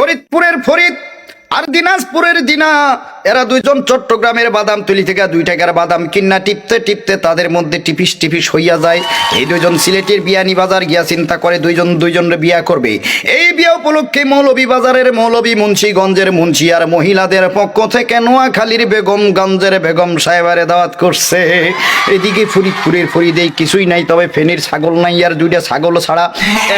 ফরিদপুরের ফরিদ আর দিনাজপুরের দিনা, এরা দুইজন চট্টগ্রামের বাদামতলি থেকে 2 টাকার বাদাম কিন্না টিপতে টিপতে তাদের মধ্যে টিপিস টিপিস হইয়া যায়। এই দুইজন সিলেটের বিয়ানীবাজার গিয়া চিন্তা করে দুইজনের বিয়া করবে। এই বিয়া উপলক্ষে মৌলভীবাজারের মৌলভী, মুন্সিগঞ্জের মুন্সি আর মহিলাদের পক্ষ থেকে নোয়াখালীর বেগমগঞ্জের বেগম সাহেবারে দাওয়াত করছে। এদিকে ফরিদপুরের ফরিদেই কিছুই নাই, তবে ফেনীর ছাগল নাই আর 2টা ছাগল ছাড়া।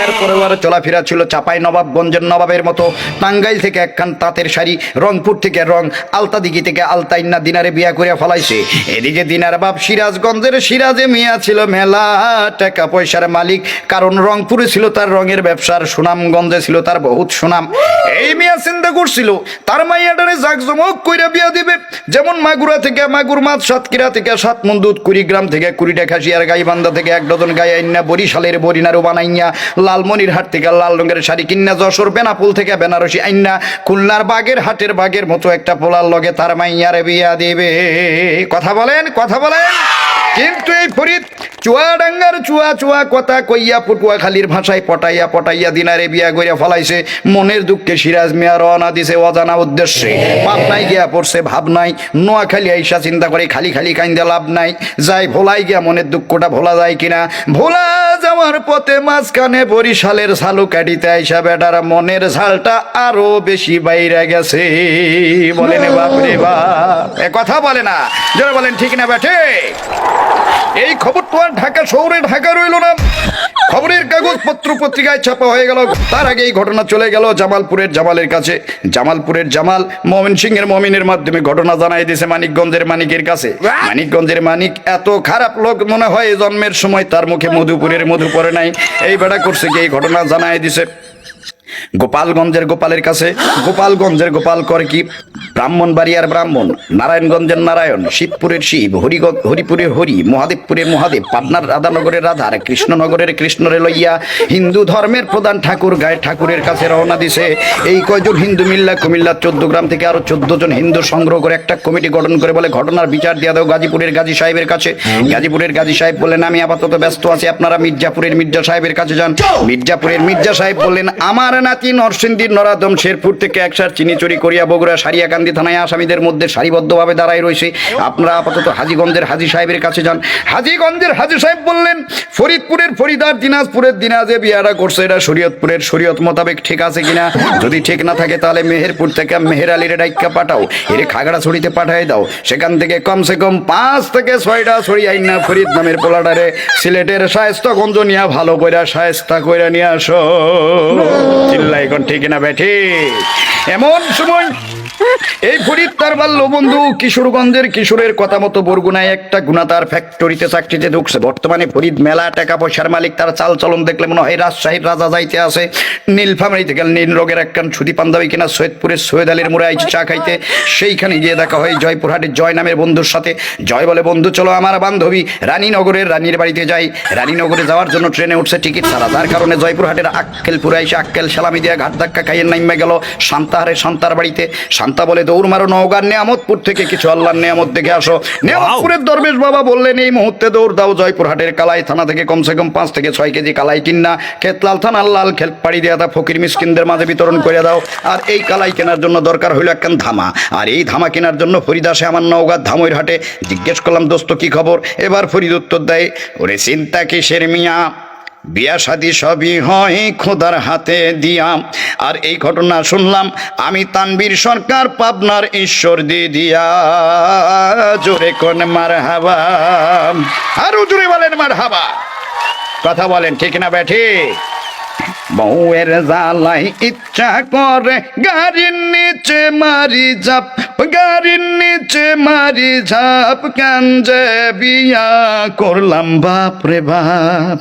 এরপরে আর চলাফেরা ছিল চাপাই নবাবগঞ্জের নবাবের মতো। টাঙ্গাইল থেকে একখান তাঁতের শাড়ি, রংপুর থেকে রং, আলতাদিঘি থেকে আলতাইন্না দিনারে বিয়া করে ফলাইছে। এদিকে দিনার বাপ সিরাজগঞ্জের সিরাজে মিয়া ছিল মেলা টাকা পয়সার মালিক, কারণ রংপুরে ছিল তার রঙের ব্যবসার, সুনামগঞ্জে ছিল তার বহুত সুনাম। এই মিয়া চিন্তা করছিল তার মাইয়াটারে জাকজমক কইরা বিয়া দিবে। যেমন মাগুরা থেকে মাগুর মাছ, সাতক্ষীরা থেকে 7 মণ দুধ, কুড়িগ্রাম থেকে 20টা খাসি আর গাইবান্ধা থেকে 1 ডজন গাই আইনা, বরিশালের বরিনারু বানাইয়া, লালমনিরহাট থেকে লাল রঙের শাড়ি কিন্না, যশোর বেনাপুল থেকে বেনারসি আইনা, খুলনার বাগের হাটের বাগের মতো একটা পোলার লগে তার মাইয়ারে বিয়া দিবে। কথা বলেন, কথা বলেন। কিন্তু এই ফরিদ চুয়াডাঙ্গার চুয়া কথা কইয়া পটুয়াখালীর ভাষায় পটাইয়া পটাইয়া দিনারে বিয়া কইরা ফলাইছে। মনের দুঃখে সিরাজ মিয়া রওনা দিছে অজানা উদ্দেশ্যে। পাবনায় গিয়া পড়ছে ভাব নাই, নোয়াখালী আইসা চিন্তা করে খালি খালি কাইন্দা লাভ নাই, যাই ভোলাই গিয়া মনের দুঃখটা ভোলা যায় কিনা। ভোলা যাওয়ার পথে মাঝখানে বরিশালের ঝালু কাটিতে আইসা বেটার মনের ঝালটা আরো বেশি বাইরে গেছে। বলেন বাপরে বাপ, এ কথা বলে না, যারা বলেন ঠিক না বেঠে। এই খবর তো আর ঢাকা শহরে ঢাকা রইল না, খবরের কাগজ পত্র পত্রিকায় ছাপা হয়ে গেল। তার আগে এই ঘটনা চলে গেল জামালপুরের জামালের কাছে। জামালপুরের জামাল ময়মনসিংহের মমিনের মাধ্যমে ঘটনা জানাই দিয়েছে মানিকগঞ্জের মানিকের কাছে। মানিকগঞ্জের মানিক এত খারাপ লোক মনে হয় জন্মের সময় তার মুখে মধুপুরের মধু পড়ে নাই। এই বেড়া করছে কি, এই ঘটনা জানাই দিছে গোপালগঞ্জের গোপালের কাছে। গোপালগঞ্জের গোপাল করে কি, ব্রাহ্মণবাড়িয়ার ব্রাহ্মণ, নারায়ণগঞ্জের নারায়ণ, শিবপুরের শিব, হরিপুরের হরি, মহাদেবপুরের মহাদেব, পাবনার রাধানগরের রাধার, কৃষ্ণনগরের কৃষ্ণরে লইয়া হিন্দু ধর্মের প্রধান ঠাকুর গায়ে ঠাকুরের কাছে রওনা দিছে। এই কয়জন হিন্দু মিল্লা কুমিল্লার 14 গ্রাম থেকে আরো 14 জন হিন্দু সংগ্রহ করে একটা কমিটি গঠন করে বলে ঘটনার বিচার দিয়া দাও গাজীপুরের গাজী সাহেবের কাছে। গাজীপুরের গাজী সাহেব বললেন আমি আপাতত ব্যস্ত আছি, আপনারা মির্জাপুরের মির্জা সাহেবের কাছে যান। মির্জাপুরের মির্জা সাহেব বললেন আমার নাতি নরসিংদীর নরাদম শেরপুর থেকে 1 সার চিনি চুরি করিয়া বগুড়া সারিয়াকান্দি থানায় আসামিদের মধ্যে সারিবদ্ধভাবে দাঁড়ায় রয়েছে, আপনারা আপাতত হাজীগঞ্জের হাজী সাহেবের কাছে যান। হাজীগঞ্জের হাজী সাহেব বললেন ফরিদপুরের ফরিদার দিনাজপুরের দিনাজে বিয়াটা করছে, এটা শরীয়তপুরের শরীয়ত মোতাবেক ঠিক আছে কিনা। যদি ঠিক না থাকে তাহলে মেহেরপুর থেকে মেহের আলীর ডাইক্কা পাঠাও, এর খাগড়াছড়িতে পাঠাই দাও। সেখান থেকে কমসে কম 5 থেকে 6টা ছড়ি আইনা ফরিদ নামের পোলাটারে সিলেটের শায়েস্তাগঞ্জ নিয়ে ভালো কইরা শায়েস্তা কইরা নিয়ে আসো। চিল্লাই কোন ঠিক না বেঠি। এমন সময় এই ফরিদ তার বাল্য বন্ধু কিশোরগঞ্জের কিশোরের কথা মতো বরগুনায় একটা গুণাতার ফ্যাক্টরিতে চাকরিতে ঢুকছে। বর্তমানে ফরিদ মেলা টাকা পয়সার মালিক, তার চাল চলন দেখলে মনে হয় রাজশাহীর রাজা যাইতে আছে। নীলফামারী থেকে নীল রোগের একখান ছুটি পাঞ্জাবি কিনা সৈয়দপুরের সৈয়দ আলীর মোড়ে আইছে চা খাইতে। সেইখানে গিয়ে দেখা হয় জয়পুরহাটের জয় নামের বন্ধুর সাথে। জয় বলে বন্ধু চলো আমার বান্ধবী রানীনগরের রানীর বাড়িতে যাই। রানীনগরে যাওয়ার জন্য ট্রেনে উঠছে টিকিট ছাড়া, যার কারণে জয়পুরহাটের আক্কেলপুরে এসে আক্কেল সালামি দিয়ে ঘাট ধাক্কা খাইয়ে নাইমে গেল শান্তাহারে শান্তার বাড়িতে। শান্তা বলে দৌড় মারো নওগাঁর নেয়ামতপুর থেকে কিছু আল্লাহর নেয়ামত দেখে আসো। নেয়ামতপুরের দরবেশ বাবা বললেন এই মুহূর্তে দৌড় দাও জয়পুরহাটের কালাই থানা থেকে কমসে কম 5 থেকে 6 কেজি কালাই কিনা খেতলাল থানার লাল খেল পাড়ি দিয়ে দাও, ফকির মিসকিনদের মাঝে বিতরণ করে দাও। আর এই কালাই কেনার জন্য দরকার হইল একখান ধামা, আর এই ধামা কেনার জন্য ফরিদ আসে আমার নওগাঁর ধামইর হাটে। জিজ্ঞেস করলাম দোস্ত কি খবর। এবার ফরিদ উত্তর দেয় ওরে চিন্তা কিসের মিয়া, বিয়া শাদী সবই হয় খোদার হাতে দিয়া। আর এই ঘটনা শুনলাম আমি তানবীর সরকার পাবনার ঈশ্বর দিয়া। জোরে কোন মারহাবা, আরো জোরে বলেন মারহাবা। কথা বলেন ঠিক না বেঠি। বউয়ের জ্বালাই ইচ্ছা করে গাড়ির নিচে মারি ঝাপ, গাড়ির নিচে মারি ঝাপ, কেন যে বিয়া করলাম বাপ রে বাপ,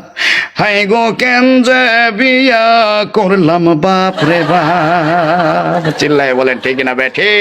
হাই গো কেন যে বিয়া করলাম বাপ রে বাপ। চিল্লায় বলেন ঠিক না বেঠি।